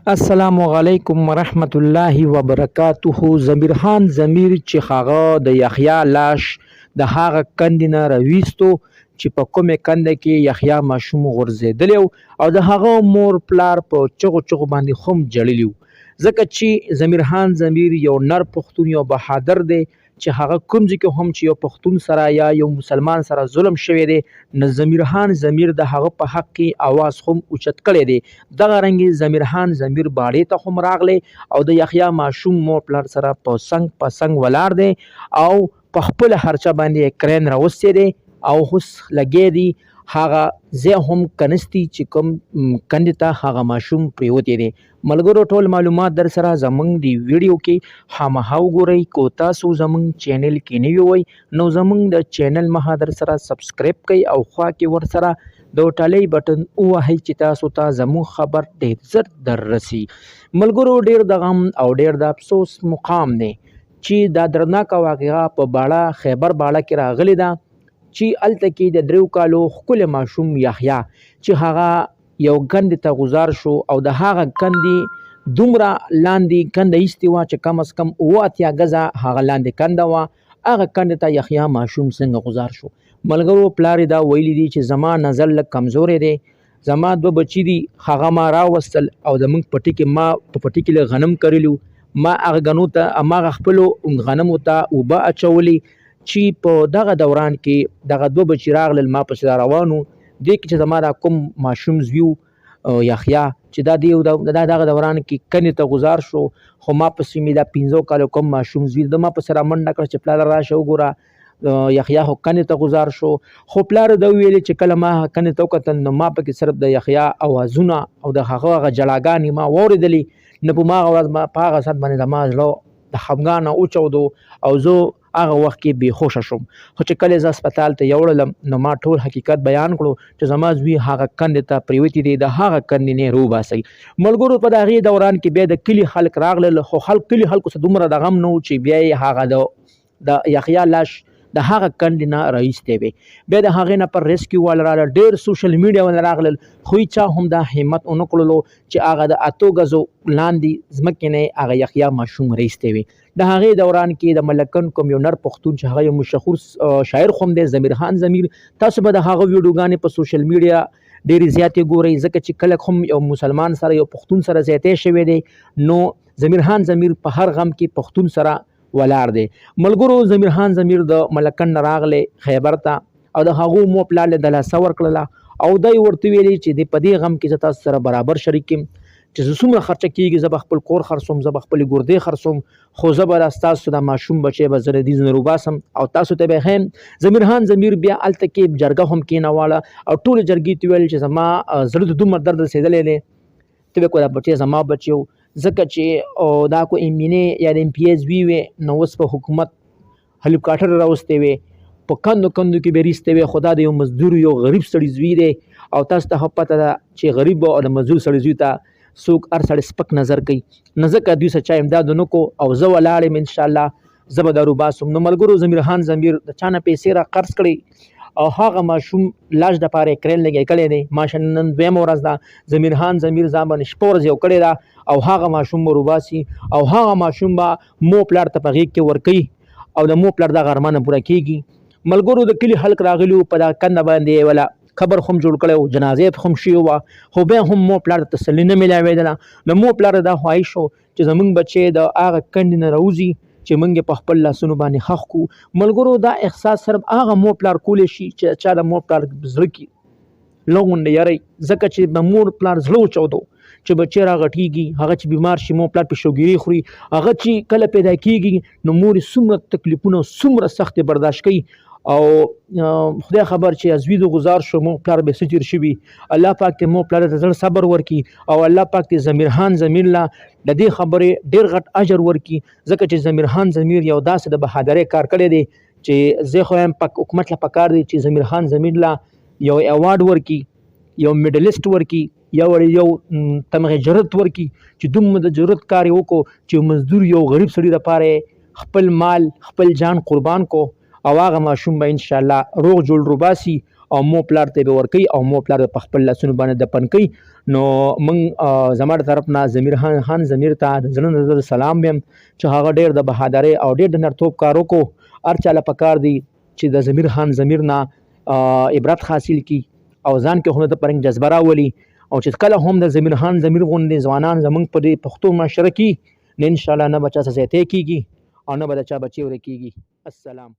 السلام علیکم ورحمت الله وبرکاته. ضمیرخان ضمیر چې هغه د یحیی لاش د هغه کندې نه راویستو چې په کومې کنده کې یحیی ماشوم غورځېدلی او د هغه مور پلار په چغو چغو باندې خم جړلی و، ځکه چې ضمیرخان ضمیر یو نر پښتون یو بهادر دی چې هغه کوم ځای کې هم چې یو پښتون سره یا یو مسلمان سره ظلم شوی دی نو ضمیرخان ضمیر د هغه په حق کې اواز هم اوچت کړی دی. دغه رنګې ضمیرخان ضمیر باړې ته هم راغلی او د یحیی ماشوم مور پلار سره په څنګ ولاړ دی او په خپله هرچه باندې کرین راوستی دی او اوس لګی دی هغه ځای هم کنستی چې کوم کندې ته هغه ماشوم پریوتی دی. ملګرو ټول معلومات در سره زمونږ دی ویډیو کې خامخا وګورئ. کو تاسو زمونږ چینل کې نوي وئ نو زمونږ د چینل مخه در سره سبسکرایب کړئ او خوا کې ورسره د ټالۍ بټن ووهئ چې تاسو ته زموږ خبر ډېر زر در رسي. ملګرو ډېر د غم او ډېر د افسوس مقام دی چې دا دردناکه واقعه په باړه خیبر باړه کې راغلی ده چې هلته کې د 3 کالو ښکلی ماشوم یحیی چې هغه یو کندې ته غوځار شو او د هغه کندې دومره لاندې کنده ایستې وه چې کم از کم 7 ګزه هغه لاندې کنده وه. هغه کندې ته یحیی ماشوم څنګه غوځار شو؟ ملګرو پلار یې دا ویلی دي چې زما نظر لږ کمزوری دی، زما 2 بچي دي هغه ما راوستل او زموږ په پټي کې ما په پټي کې لږ غنم کرلي ما هغه غنو ته هماغه خپلو غنمو ته اوبه اچولي چې په دغه دوران کې دغه 2 بچي راغلل ما پسې را روانو دې کې چې زما دا کوم ماشوم زوی یحیی چې دا دغه دوران کې کنې ته غوځار شو خو ما پسې مې دا 15 کالو کوم ماشوم زوی د ما پسې را منډه کړه چې پلار راشه وګوره یحیی خو کنې ته غوځار شو. خو پلار دا ویلې چې کله ما کنې ته وکتل نو ما پکې صرف د یحیی اوازونه او د هغه جلاګانې ما واورېدلې نو په هماغه ورځ ما په هغه ساعت باندې زما زړه د خفګانه وچاودو او زه هغه وخت کې بېهوشه شوم. خو چې کله زه هسپتال ته یوړلم نو ما ټول حقیقت بیان کړو چې زما زوی هغه کندې ته پریوتی دی د هغه کندې نه روباسئ. ملګرو په د هغې دوران کې بیا د کلي خلک راغلل خو کلي خلکو څه دومره د غم نه و چې بیا یې هغه د یحیی لاش د هغه کندې نه راایستی وی. بیا د هغې نه پر ریسکیو والا راغلل، ډېر سوشل میډیا والا راغلل خو چا هم دا همت ونه کړلو چې هغه د 8 ګزو لاندې ځمکې نه هغه یحیی ماشوم راایستی وي. د هغې دوران کې د ملکن کوم یو نر پښتون چې هغه یو مشهور شاعر خو هم دی ضمیرخان ضمیر، تاسو به د هغه ویډیوګانې په سوشل میډیا ډېرې زیاتې ګورئ ځکه چې کله هم یو مسلمان سره یو پښتون سره زیاتی شوی دی نو ضمیرخان ضمیر په هر غم کې پښتون سره ولاړ دی. ملګرو ضمیرخان ضمیر د ملکن نه راغلی خیبر ته او د هغو مور پلار له د لاسه ورکړله او دی ورته ویلي چې په دې غم کې زه تاسو سره برابر شریک یم چې زه څومره خرچه کېږي زه به خپل کور خرڅوم، زه به خپلې ګردې خرڅوم خو زه به ستاسو د ماشوم بچی به زه د دې نه روباسم او تاسو ته به ښیم. ضمیرخان ضمیر بیا هلته کې جرګه هم کېنوله او ټولې جرګې ته ویل چې زما زړه د دومره درد رسېدلی دی ته به دا بچی زما بچی و ځکه چې دا کو MNA یا د MPS وي نو اوس په حکومت هلیکاپټر راوستی وي په کندو کې به ریستی وي خو دا د یو مزدور یو غریب سړي زوی دی او تاسو ته پته ده چې غریب او د مزدور سړي زوی ته څوک هر سړی سپک نظر کوي نو ځکه دوی څه چا امداد ونه کو او زه ولاړ یم انشاءالله زه به دا روباسم. نو ملګرو ضمیرخان ضمیر د چا نه پیسې را قرض کړئ او هغه ماشوم لاش دپاره یې کرین لګی کړی دی. ماشه نن 2مه ورځ ده ضمیرخان ضمیر ځان باندې 6 ورځې یو کړې ده او هغه ماشوم به روباسي او هغه ماشوم به مور پلار ته په غېږ کې ورکوي او د مور پلار دغه ارمانه پوره کېږي. ملګرو د کلي خلک راغلي په دا کنده باندې ولا قبر هم جوړ کړی و، جنازې هم شوې وه خو بیا هم مور پلار ته تسلي نه میلاوېدله. نو مور پلار دا خواهش و چې زموږ بچی د هغه کندې نه راوځي چې موږ په خپل لاسونو باندې خښ کړو. ملګرو دا احساس صرف هغه مور پلار کولی شي چې چا د مور پلار زړه کې لږ غونډه یری ځکه چې د مور پلار زړه وچاودو چې بچی راغټېږي هغه چې بیمار شي مور پلار پې شوګیري خوري هغه چې کله پیدا کېږي نو مور یې څومره تکلیفونه څومره سختې برداشت کوي او خدای خبر چې زوی د غوځار شو مور پلار به څه تېر شوي. الله پاک دې مور پلار ته زړه صبر ورکړي او الله پاک دې ضمیرخان ضمیر له د دې خبرې ډېر غټ اجر ورکړي ځکه چې ضمیرخان ضمیر یو داسې د بهادرۍ کار کړی دی چې زه خو یم حکومت له پکار دی چې ضمیرخان ضمیر له یو ایوارډ ورکړي یو میډلیسټ ورکړي یو تمغه جرأت ورکړي چې دومره د جرأت کار یې وکړو چې مزدور یو غریب سړي دپاره خپل مال خپل جان قربان کو او هغه ماشوم به انشاءالله روغ جوړ روباسي او مو پلار ته به ورکوي او مو پلار په خپل لاسونو باندې دفن کوي. نو موږ زما د طرف نه ضمیر خان ضمیر ته د زړه نه زه سلام ویم چې هغه ډېر د بهادرۍ او ډېر د نرتوب کار وکړو. هر چا له پکار دی چې د ضمیر خان ضمیر نه عبرت حاصل کی او ځان کې هم د پرنګ جذبه راولي او چې کله هم د ضمیر خان ضمیر غوندې ځوانان زموږ په دې پښتو معاشره کې نه انشاءالله نه به چا څه زیاتی کېږي او نه به د چا بچې ورکېږي. السلام.